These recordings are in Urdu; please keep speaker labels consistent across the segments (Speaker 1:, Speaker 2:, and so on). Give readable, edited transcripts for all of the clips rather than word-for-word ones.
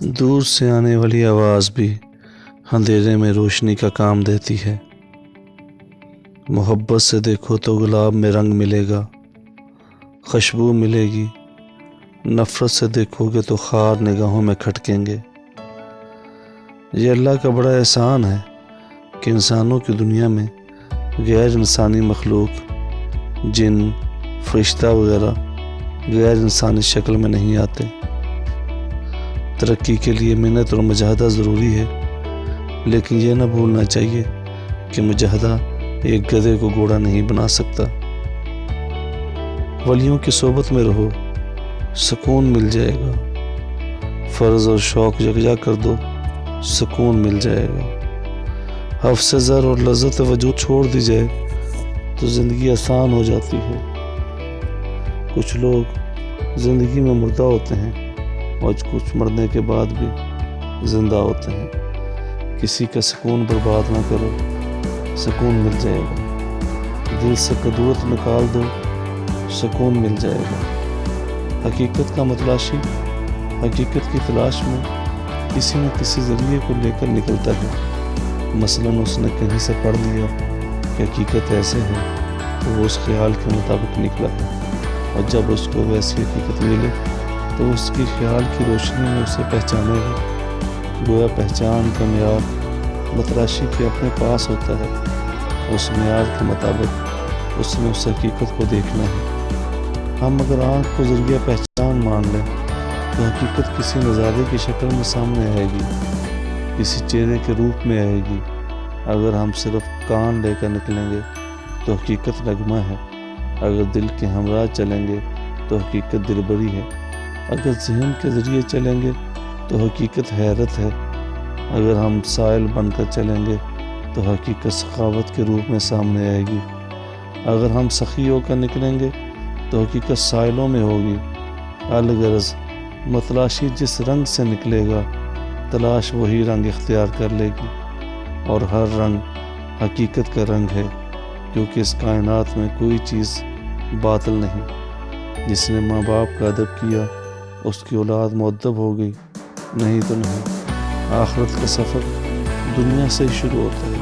Speaker 1: دور سے آنے والی آواز بھی اندھیرے میں روشنی کا کام دیتی ہے۔ محبت سے دیکھو تو گلاب میں رنگ ملے گا، خوشبو ملے گی۔ نفرت سے دیکھو گے تو خار نگاہوں میں کھٹکیں گے۔ یہ اللہ کا بڑا احسان ہے کہ انسانوں کی دنیا میں غیر انسانی مخلوق، جن، فرشتہ وغیرہ غیر انسانی شکل میں نہیں آتے۔ ترقی کے لیے محنت اور مجاہدہ ضروری ہے، لیکن یہ نہ بھولنا چاہیے کہ مجاہدہ ایک گدھے کو گھوڑا نہیں بنا سکتا۔ ولیوں کی صحبت میں رہو، سکون مل جائے گا۔ فرض اور شوق یکجا کر دو، سکون مل جائے گا۔ حفظ زر اور لذت وجود چھوڑ دی جائے تو زندگی آسان ہو جاتی ہے۔ کچھ لوگ زندگی میں مردہ ہوتے ہیں اور کچھ مرنے کے بعد بھی زندہ ہوتے ہیں۔ کسی کا سکون برباد نہ کرو، سکون مل جائے گا۔ دل سے کدورت نکال دو، سکون مل جائے گا۔ حقیقت کا متلاشی حقیقت کی تلاش میں کسی نہ کسی ذریعے کو لے کر نکلتا ہے۔ مثلاً اس نے کہیں سے پڑھ لیا کہ حقیقت ایسے ہے تو وہ اس خیال کے مطابق نکلا ہے، اور جب اس کو ویسی حقیقت ملے تو اس کی خیال کی روشنی میں اسے پہچانے گا۔ گویا پہچان کا معیار متلاشی کے اپنے پاس ہوتا ہے، اس معیار کے مطابق اس نے اس حقیقت کو دیکھنا ہے۔ ہم اگر آنکھ کو ذریعہ پہچان مان لیں تو حقیقت کسی نظارے کی شکل میں سامنے آئے گی، کسی چہرے کے روپ میں آئے گی۔ اگر ہم صرف کان لے کر نکلیں گے تو حقیقت نغمہ ہے، اگر دل کے ہمراہ چلیں گے تو حقیقت دلبری ہے، اگر ذہن کے ذریعے چلیں گے تو حقیقت حیرت ہے، اگر ہم سائل بن کر چلیں گے تو حقیقت سخاوت کے روپ میں سامنے آئے گی، اگر ہم سخی ہو کر نکلیں گے تو حقیقت سائلوں میں ہوگی۔ الغرض متلاشی جس رنگ سے نکلے گا، تلاش وہی رنگ اختیار کر لے گی، اور ہر رنگ حقیقت کا رنگ ہے، کیونکہ اس کائنات میں کوئی چیز باطل نہیں۔ جس نے ماں باپ کا ادب کیا اس کی اولاد مؤدب ہو گئی، نہیں تو نہیں۔ آخرت کا سفر دنیا سے ہی شروع ہوتا ہے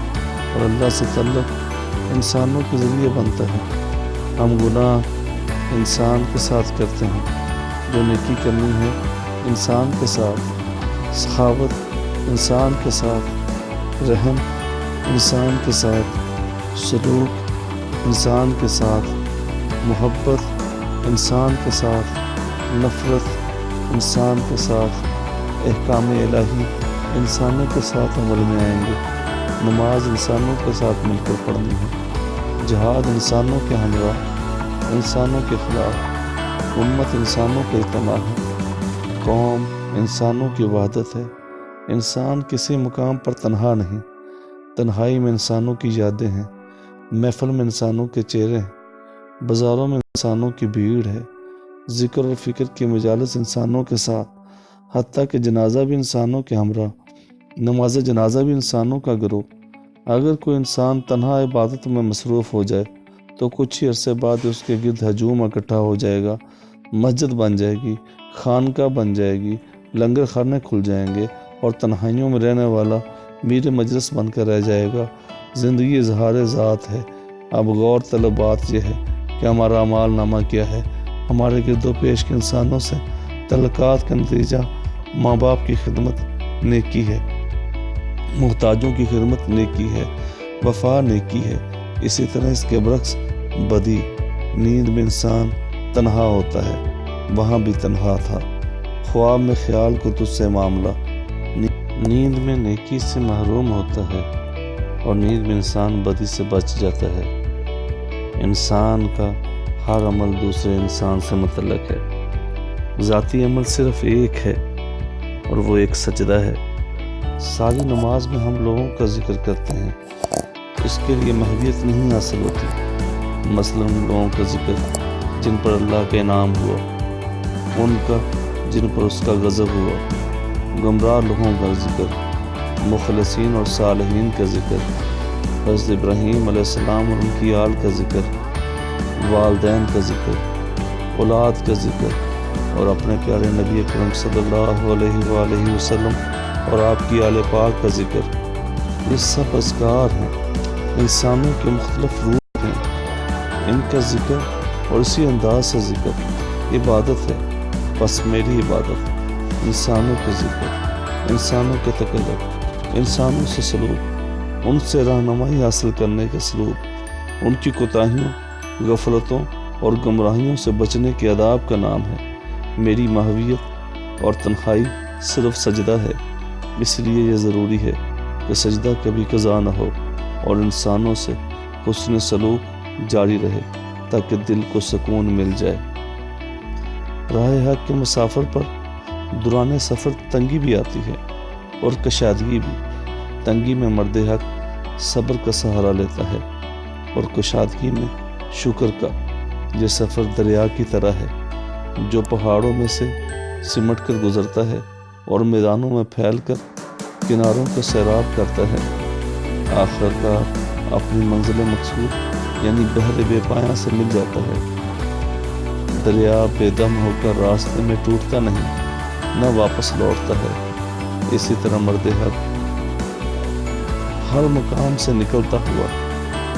Speaker 1: اور اللہ سے تعلق انسانوں کے ذریعے بنتا ہے۔ ہم گناہ انسان کے ساتھ کرتے ہیں، جو نیکی کرنی ہے انسان کے ساتھ، سخاوت انسان کے ساتھ، رحم انسان کے ساتھ، سلوک انسان کے ساتھ، محبت انسان کے ساتھ، نفرت انسان کے ساتھ، احکام الہی انسانوں کے ساتھ عمل میں آئیں گے۔ نماز انسانوں کے ساتھ مل کر پڑھنی ہے، جہاد انسانوں کے ہمراہ، انسانوں کے خلاف، امت انسانوں کا اجتماع ہے، قوم انسانوں کی وحدت ہے۔ انسان کسی مقام پر تنہا نہیں، تنہائی میں انسانوں کی یادیں ہیں، محفل میں انسانوں کے چہرے ہیں، بازاروں میں انسانوں کی بھیڑ ہے، ذکر اور فکر کی مجالس انسانوں کے ساتھ، حتیٰ کہ جنازہ بھی انسانوں کے ہمراہ، نماز جنازہ بھی انسانوں کا گروہ۔ اگر کوئی انسان تنہا عبادت میں مصروف ہو جائے تو کچھ ہی عرصے بعد اس کے گرد ہجوم اکٹھا ہو جائے گا، مسجد بن جائے گی، خانقاہ بن جائے گی، لنگر خانے کھل جائیں گے، اور تنہائیوں میں رہنے والا میر مجلس بن کر رہ جائے گا۔ زندگی اظہار ذات ہے۔ اب غور طلب بات یہ ہے کہ ہمارا اعمال نامہ کیا ہے۔ ہمارے گرد و پیش کے انسانوں سے تعلقات کا نتیجہ ماں باپ کی خدمت نیکی ہے، محتاجوں کی خدمت نیکی ہے، وفا نیکی ہے۔ اسی طرح اس کے برعکس بدی۔ نیند میں انسان تنہا ہوتا ہے، وہاں بھی تنہا تھا۔ خواب میں خیال کو تجھ سے معاملہ۔ نیند میں نیکی سے محروم ہوتا ہے اور نیند میں انسان بدی سے بچ جاتا ہے۔ انسان کا ہر عمل دوسرے انسان سے متعلق ہے۔ ذاتی عمل صرف ایک ہے اور وہ ایک سجدہ ہے۔ ساری نماز میں ہم لوگوں کا ذکر کرتے ہیں، اس کے لیے محویت نہیں حاصل ہوتی۔ مثلاً ان لوگوں کا ذکر جن پر اللہ کا انعام ہوا، ان کا جن پر اس کا غضب ہوا، گمراہ لوگوں کا ذکر، مخلصین اور صالحین کا ذکر، حضرت ابراہیم علیہ السلام اور ان کی آل کا ذکر، والدین کا ذکر، اولاد کا ذکر، اور اپنے پیارے نبی اکرم صلی اللہ علیہ وآلہ وسلم اور آپ کی آل پاک کا ذکر، یہ سب اذکار ہیں، انسانوں کے مختلف روح ہیں، ان کا ذکر اور اسی انداز سے ذکر عبادت ہے۔ بس میری عبادت انسانوں کے ذکر، انسانوں کے تکلم، انسانوں سے سلوک، ان سے رہنمائی حاصل کرنے کے سلوک، ان کی کوتاہیوں، غفلتوں اور گمراہیوں سے بچنے کے آداب کا نام ہے۔ میری ماہویت اور تنہائی صرف سجدہ ہے، اس لیے یہ ضروری ہے کہ سجدہ کبھی قضا نہ ہو اور انسانوں سے حسن سلوک جاری رہے تاکہ دل کو سکون مل جائے۔ راہ حق کے مسافر پر دوران سفر تنگی بھی آتی ہے اور کشادگی بھی۔ تنگی میں مرد حق صبر کا سہارا لیتا ہے اور کشادگی میں شکر کا۔ یہ سفر دریا کی طرح ہے جو پہاڑوں میں سے سمٹ کر گزرتا ہے اور میدانوں میں پھیل کر کناروں کو سیراب کرتا ہے۔ آخرکار اپنی منزل مقصود یعنی بحر بے پایاں سے مل جاتا ہے۔ دریا بے دم ہو کر راستے میں ٹوٹتا نہیں، نہ واپس لوٹتا ہے۔ اسی طرح مرد حق ہر مقام سے نکلتا ہوا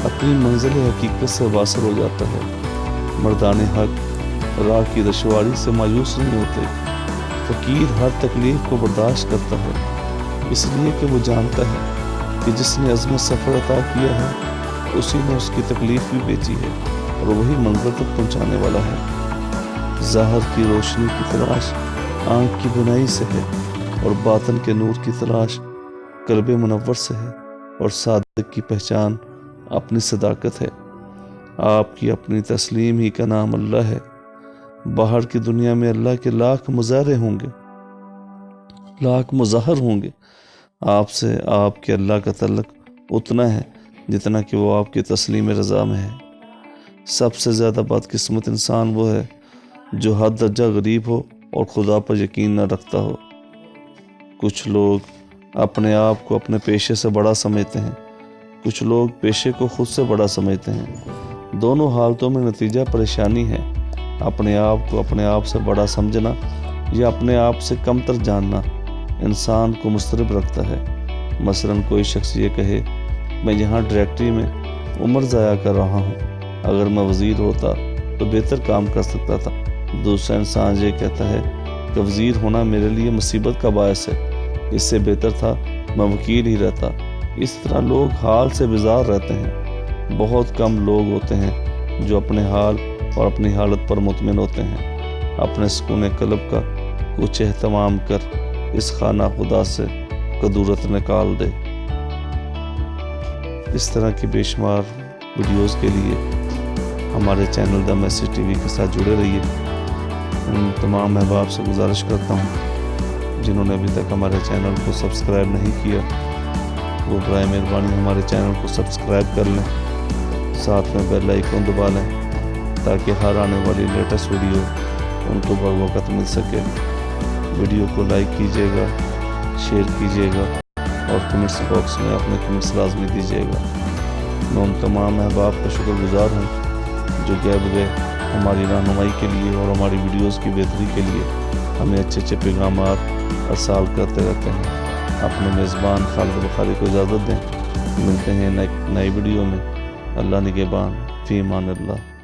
Speaker 1: اپنی منزل حقیقت سے واصل ہو جاتا ہے۔ مردان حق راہ کی دشواری سے مایوس نہیں ہوتے۔ فقیر ہر تکلیف کو برداشت کرتا ہے، اس لیے کہ وہ جانتا ہے کہ جس نے عزم سفر عطا کیا ہے اسی نے اس کی تکلیف بھی بیچی ہے اور وہی منزل تک پہنچانے والا ہے۔ ظاہر کی روشنی کی تلاش آنکھ کی بنائی سے ہے اور باطن کے نور کی تلاش قلب منور سے ہے، اور صادق کی پہچان اپنی صداقت ہے۔ آپ کی اپنی تسلیم ہی کا نام اللہ ہے۔ باہر کی دنیا میں اللہ کے لاکھ مظاہرے ہوں گے، لاکھ مظاہر ہوں گے، آپ سے آپ کے اللہ کا تعلق اتنا ہے جتنا کہ وہ آپ کی تسلیم رضا میں ہے۔ سب سے زیادہ بدقسمت انسان وہ ہے جو حد درجہ غریب ہو اور خدا پر یقین نہ رکھتا ہو۔ کچھ لوگ اپنے آپ کو اپنے پیشے سے بڑا سمجھتے ہیں، کچھ لوگ پیشے کو خود سے بڑا سمجھتے ہیں۔ دونوں حالتوں میں نتیجہ پریشانی ہے۔ اپنے آپ کو اپنے آپ سے بڑا سمجھنا یا اپنے آپ سے کمتر جاننا انسان کو مضطرب رکھتا ہے۔ مثلاً کوئی شخص یہ کہے، میں یہاں ڈائریکٹری میں عمر ضائع کر رہا ہوں، اگر میں وزیر ہوتا تو بہتر کام کر سکتا تھا۔ دوسرا انسان یہ کہتا ہے کہ وزیر ہونا میرے لیے مصیبت کا باعث ہے، اس سے بہتر تھا میں وکیل ہی رہتا۔ اس طرح لوگ حال سے بیزار رہتے ہیں۔ بہت کم لوگ ہوتے ہیں جو اپنے حال اور اپنی حالت پر مطمئن ہوتے ہیں۔ اپنے سکون قلب کا کچھ اہتمام کر اس خانہ خدا سے کدورت نکال دے۔ اس طرح کی بے شمار ویڈیوز کے لیے ہمارے channel the message T V کے ساتھ جڑے رہیے۔ ان تمام احباب سے گزارش کرتا ہوں جنہوں نے ابھی تک ہمارے چینل کو سبسکرائب نہیں کیا، وہ برائے مہربانی ہمارے چینل کو سبسکرائب کر لیں، ساتھ میں بیل آئیکن دبا لیں تاکہ ہر آنے والی لیٹسٹ ویڈیو ان کو بروقت مل سکے۔ ویڈیو کو لائک کیجیے گا، شیئر کیجیے گا اور کمنٹس باکس میں اپنے کمنٹس لازمی دیجیے گا۔ میں ان تمام احباب کا شکر گزار ہوں جو گئے بگئے ہماری رہنمائی کے لیے اور ہماری ویڈیوز کی بہتری کے لیے ہمیں اچھے اچھے پیغامات ارسال کرتے رہتے ہیں۔ اپنے میزبان خالد بخاری کو اجازت دیں، ملتے ہیں نئی ویڈیو میں۔ اللہ نگہبان، فی امان اللہ۔